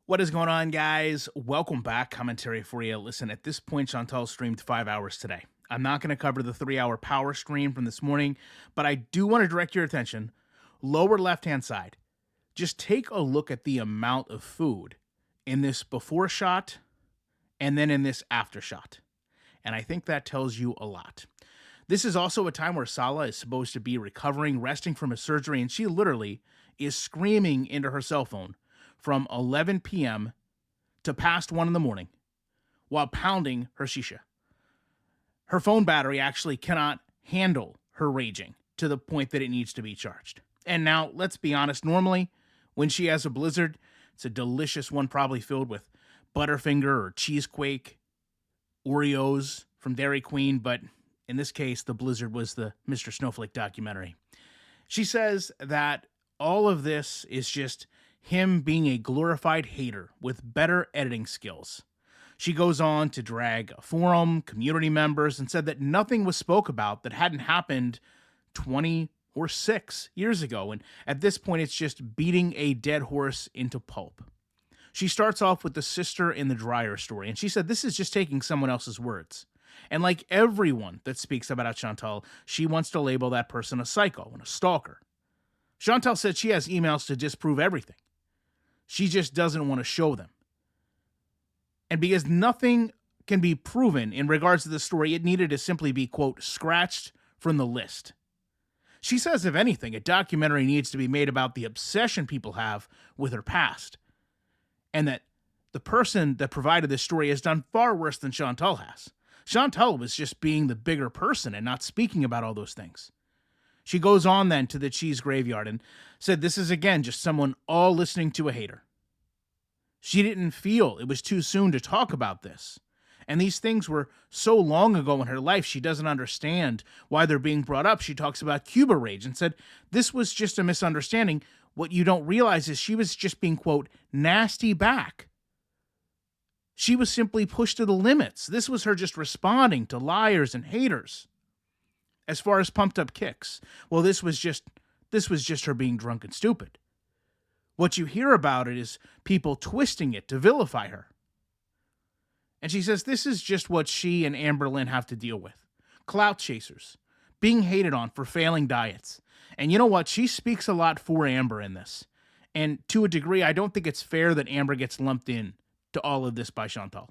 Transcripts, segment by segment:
What is going on, guys? Welcome back. Commentary for you. Listen, at this point, Chantal streamed 5 hours today. I'm not going to cover the 3 hour power stream from this morning, but I do want to direct your attention. Lower left hand side. Just take a look at the amount of food in this before shot and then in this after shot. And I think that tells you a lot. This is also a time where Salah is supposed to be recovering, resting from his surgery, and she literally is screaming into her cell phone from 11 p.m. to past 1 in the morning while pounding her shisha. Her phone battery actually cannot handle her raging to the point that it needs to be charged. And now, let's be honest, normally when she has a blizzard, it's a delicious one probably filled with Butterfinger or Cheesequake, Oreos from Dairy Queen, but in this case, the blizzard was the Mr.Snowflake documentary. She says that all of this is just him being a glorified hater with better editing skills. She goes on to drag a forum, community members, and said that nothing was spoke about that hadn't happened 20 or 6 years ago. And at this point, it's just beating a dead horse into pulp. She starts off with the sister in the dryer story, and she said this is just taking someone else's words. And like everyone that speaks about Chantal, she wants to label that person a psycho and a stalker. Chantal said she has emails to disprove everything. She just doesn't want to show them. And because nothing can be proven in regards to the story, it needed to simply be, quote, scratched from the list. She says, if anything, a documentary needs to be made about the obsession people have with her past. And that the person that provided this story has done far worse than Chantal has. Chantal was just being the bigger person and not speaking about all those things. She goes on then to the cheese graveyard and said this is again just someone all listening to a hater. She didn't feel it was too soon to talk about this. And these things were so long ago in her life, she doesn't understand why they're being brought up. She talks about Cuba rage and said this was just a misunderstanding. What you don't realize is she was just being, quote, nasty back. She was simply pushed to the limits. This was her just responding to liars and haters. As far as pumped up kicks, well, this was just her being drunk and stupid. What you hear about it is people twisting it to vilify her. And she says this is just what she and Amber Lynn have to deal with. Clout chasers, being hated on for failing diets. And you know what? She speaks a lot for Amber in this. And to a degree, I don't think it's fair that Amber gets lumped in to all of this by Chantal.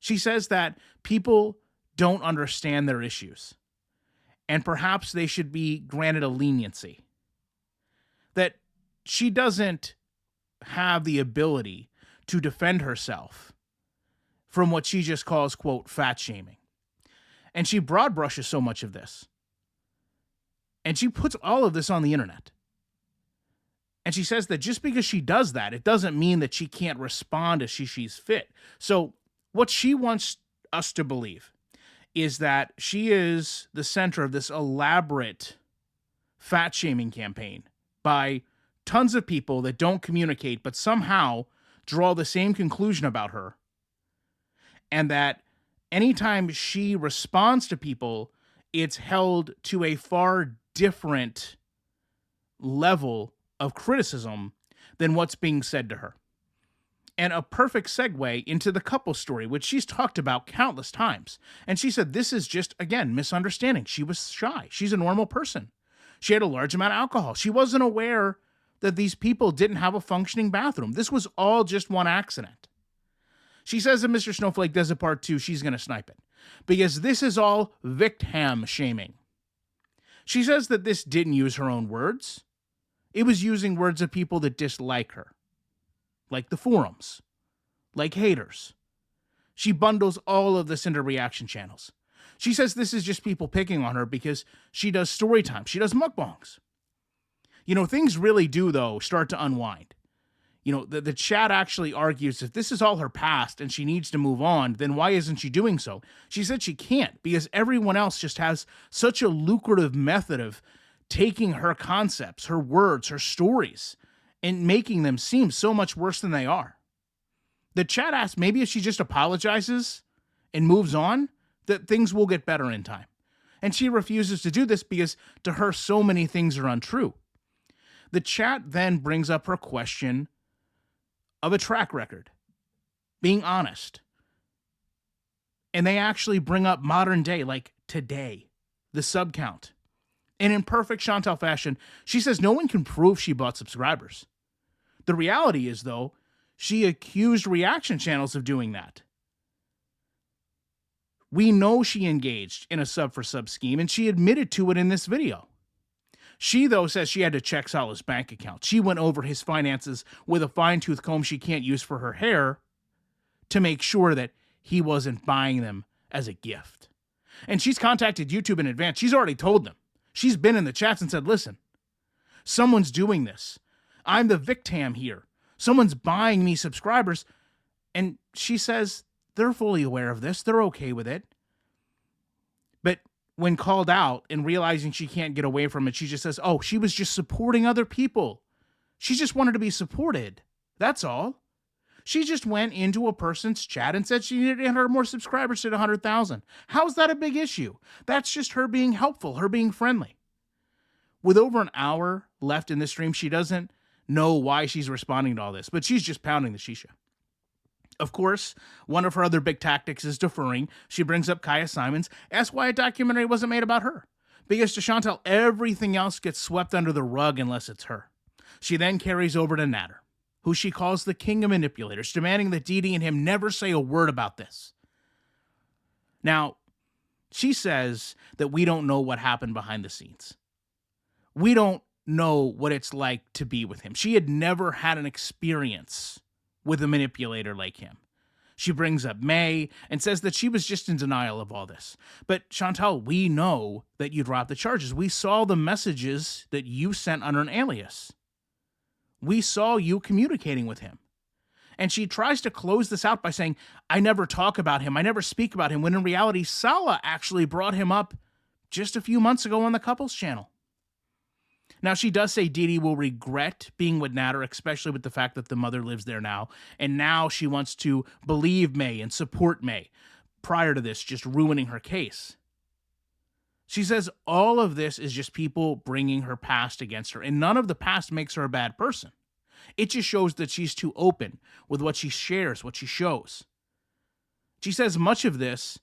She says that people don't understand their issues, and perhaps they should be granted a leniency. That she doesn't have the ability to defend herself from what she just calls, quote, fat shaming. And she broad brushes so much of this. And she puts all of this on the internet. And she says that just because she does that, it doesn't mean that she can't respond as she sees fit. So what she wants us to believe is that she is the center of this elaborate fat shaming campaign by tons of people that don't communicate but somehow draw the same conclusion about her. And that anytime she responds to people, it's held to a far different level of criticism than what's being said to her. And a perfect segue into the couple story, which she's talked about countless times. And she said this is just, again, misunderstanding. She was shy. She's a normal person. She had a large amount of alcohol. She wasn't aware that these people didn't have a functioning bathroom. This was all just one accident. She says if Mr. Snowflake does a part 2, she's going to snipe it. Because this is all victim shaming. She says that this didn't use her own words. It was using words of people that dislike her. Like the forums, like haters. She bundles all of this into reaction channels. She says this is just people picking on her because she does story time. She does mukbangs. You know, things really do, though, start to unwind. You know, the chat actually argues if this is all her past and she needs to move on, then why isn't she doing so? She said she can't because everyone else just has such a lucrative method of taking her concepts, her words, her stories, and making them seem so much worse than they are. The chat asks maybe if she just apologizes and moves on, that things will get better in time. And she refuses to do this because to her so many things are untrue. The chat then brings up her question of a track record, being honest. And they actually bring up modern day, like today, the sub count. And in perfect Chantal fashion, she says no one can prove she bought subscribers. The reality is, though, she accused reaction channels of doing that. We know she engaged in a sub-for-sub scheme, and she admitted to it in this video. She, though, says she had to check Salah's bank account. She went over his finances with a fine-tooth comb she can't use for her hair to make sure that he wasn't buying them as a gift. And she's contacted YouTube in advance. She's already told them. She's been in the chats and said, listen, someone's doing this. I'm the victim here. Someone's buying me subscribers. And she says they're fully aware of this. They're okay with it. But when called out and realizing she can't get away from it, she just says, oh, she was just supporting other people. She just wanted to be supported. That's all. She just went into a person's chat and said she needed 800 more subscribers to 100,000. How's that a big issue? That's just her being helpful, her being friendly. With over an hour left in this stream, she doesn't know why she's responding to all this, but she's just pounding the shisha. Of course, one of her other big tactics is deferring. She brings up Kaya Simons, asks why a documentary wasn't made about her. Because to Chantal, everything else gets swept under the rug unless it's her. She then carries over to Nader, who she calls the king of manipulators, demanding that Dee Dee and him never say a word about this. Now, she says that we don't know what happened behind the scenes. We don't know what it's like to be with him. She had never had an experience with a manipulator like him. She brings up May and says that she was just in denial of all this. But Chantal, we know that you dropped the charges. We saw the messages that you sent under an alias. We saw you communicating with him. And she tries to close this out by saying, I never talk about him. I never speak about him. When in reality, Salah actually brought him up just a few months ago on the couples channel. Now, she does say Dee Dee will regret being with Nader, especially with the fact that the mother lives there now. And now she wants to believe May and support May. Prior to this, just ruining her case. She says all of this is just people bringing her past against her. And none of the past makes her a bad person. It just shows that she's too open with what she shares, what she shows. She says much of this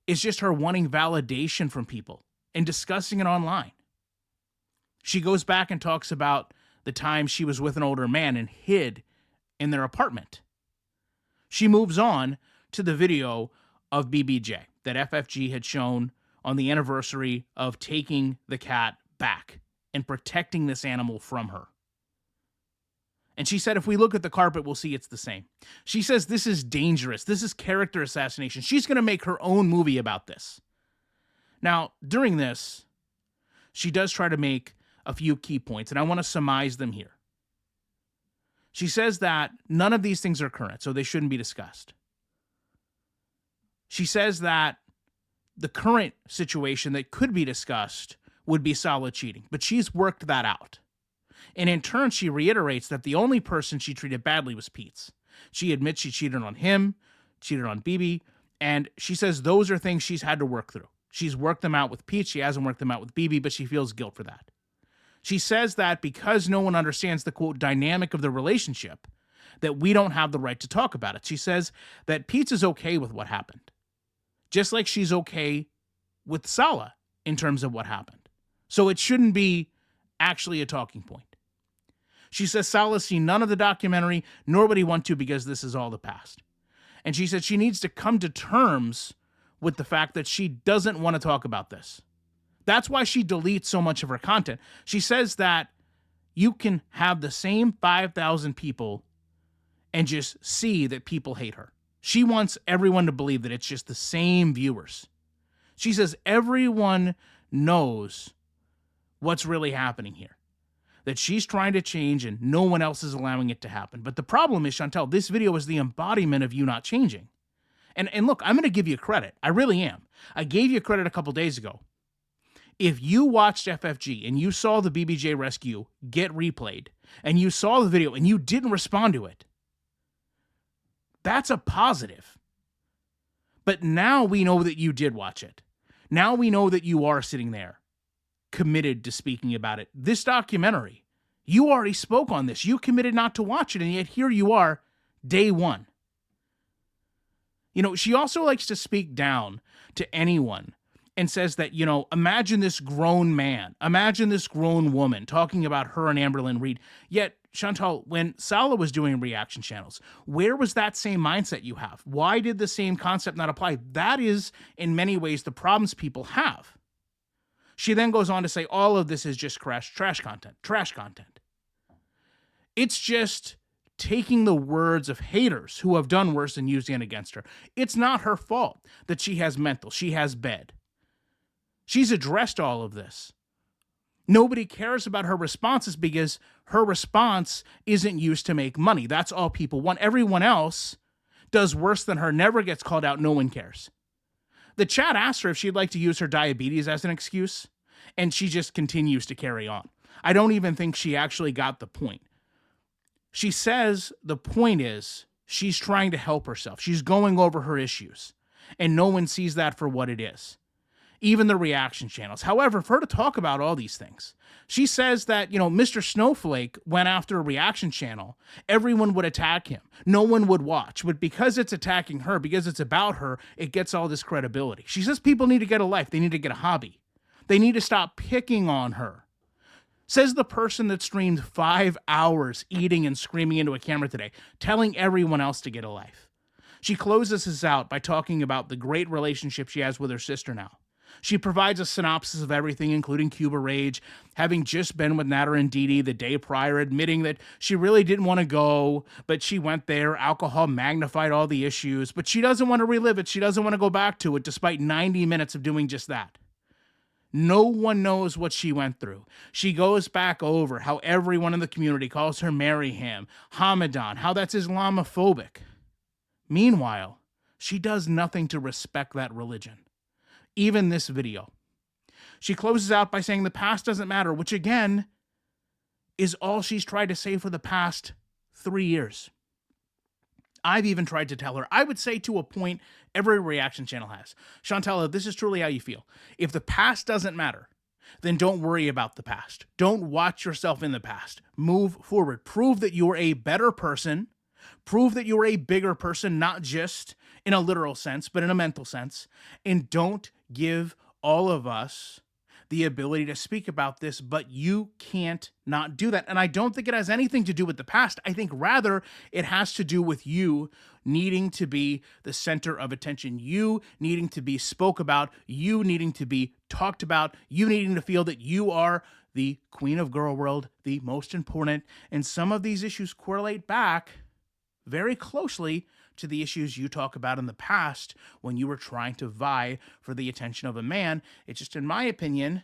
is just her wanting validation from people and discussing it online. She goes back and talks about the time she was with an older man and hid in their apartment. She moves on to the video of BBJ that FFG had shown on the anniversary of taking the cat back and protecting this animal from her. And she said, if we look at the carpet, we'll see it's the same. She says this is dangerous. This is character assassination. She's going to make her own movie about this. Now, during this, she does try to make a few key points, and I want to surmise them here. She says that none of these things are current, so they shouldn't be discussed. She says that the current situation that could be discussed would be Salah cheating, but she's worked that out. And in turn, she reiterates that the only person she treated badly was Pete's. She admits she cheated on him, cheated on Bibi, and she says those are things she's had to work through. She's worked them out with Pete, she hasn't worked them out with Bibi, but she feels guilt for that. She says that because no one understands the, quote, dynamic of the relationship, that we don't have the right to talk about it. She says that Pete's is okay with what happened, just like she's okay with Salah in terms of what happened. So it shouldn't be actually a talking point. She says Salah's seen none of the documentary, nor would he want to because this is all the past. And she said she needs to come to terms with the fact that she doesn't want to talk about this. That's why she deletes so much of her content. She says that you can have the same 5,000 people and just see that people hate her. She wants everyone to believe that it's just the same viewers. She says everyone knows what's really happening here, that she's trying to change and no one else is allowing it to happen. But the problem is, Chantal, this video is the embodiment of you not changing. And look, I'm going to give you credit. I really am. I gave you credit a couple days ago. If you watched FFG and you saw the BBJ rescue get replayed and you saw the video and you didn't respond to it, that's a positive. But now we know that you did watch it. Now we know that you are sitting there committed to speaking about it. This documentary, you already spoke on this. You committed not to watch it, and yet here you are Day one. You know, she also likes to speak down to anyone and says that, you know, imagine this grown man, imagine this grown woman talking about her and Amberlynn Reed. Yet, Chantal, when Salah was doing reaction channels, where was that same mindset you have? Why did the same concept not apply? That is, in many ways, the problems people have. She then goes on to say all of this is just trash content. It's just taking the words of haters who have done worse and using it against her. It's not her fault that she has mental, she has bed. She's addressed all of this. Nobody cares about her responses because her response isn't used to make money. That's all people want. Everyone else does worse than her, never gets called out, no one cares. The chat asked her if she'd like to use her diabetes as an excuse, and she just continues to carry on. I don't even think she actually got the point. She says the point is she's trying to help herself. She's going over her issues, and no one sees that for what it is. Even the reaction channels. However, for her to talk about all these things, she says that, you know, Mr. Snowflake went after a reaction channel. Everyone would attack him. No one would watch. But because it's attacking her, because it's about her, it gets all this credibility. She says people need to get a life. They need to get a hobby. They need to stop picking on her. Says the person that streamed 5 hours eating and screaming into a camera today, telling everyone else to get a life. She closes this out by talking about the great relationship she has with her sister now. She provides a synopsis of everything, including Cuba Rage, having just been with Natter and Dee the day prior, admitting that she really didn't want to go, but she went there. Alcohol magnified all the issues, but she doesn't want to relive it. She doesn't want to go back to it, despite 90 minutes of doing just that. No one knows what she went through. She goes back over how everyone in the community calls her Mary Ham, Hamadan, how that's Islamophobic. Meanwhile, she does nothing to respect that religion. Even this video. She closes out by saying the past doesn't matter, which again is all she's tried to say for the past 3 years. I've even tried to tell her, I would say to a point, every reaction channel has. Chantal, if this is truly how you feel. If the past doesn't matter, then don't worry about the past. Don't watch yourself in the past. Move forward. Prove that you are a better person. Prove that you are a bigger person, not just in a literal sense, but in a mental sense. And don't give all of us the ability to speak about this, but you can't not do that. And I don't think it has anything to do with the past. I think rather it has to do with you needing to be the center of attention, you needing to be spoke about, you needing to be talked about, you needing to feel that you are the queen of girl world, the most important. And some of these issues correlate back very closely to the issues you talk about in the past when you were trying to vie for the attention of a man. It's just, in my opinion,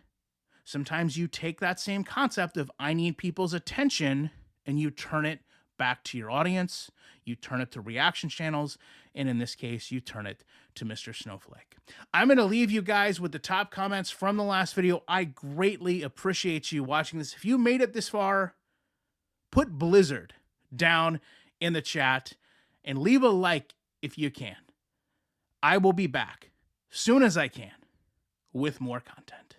sometimes you take that same concept of I need people's attention and you turn it back to your audience, you turn it to reaction channels, and in this case, you turn it to Mr. Snowflake. I'm going to leave you guys with the top comments from the last video. I greatly appreciate you watching this. If you made it this far, put Blizzard down in the chat and leave a like if you can. I will be back soon as I can with more content.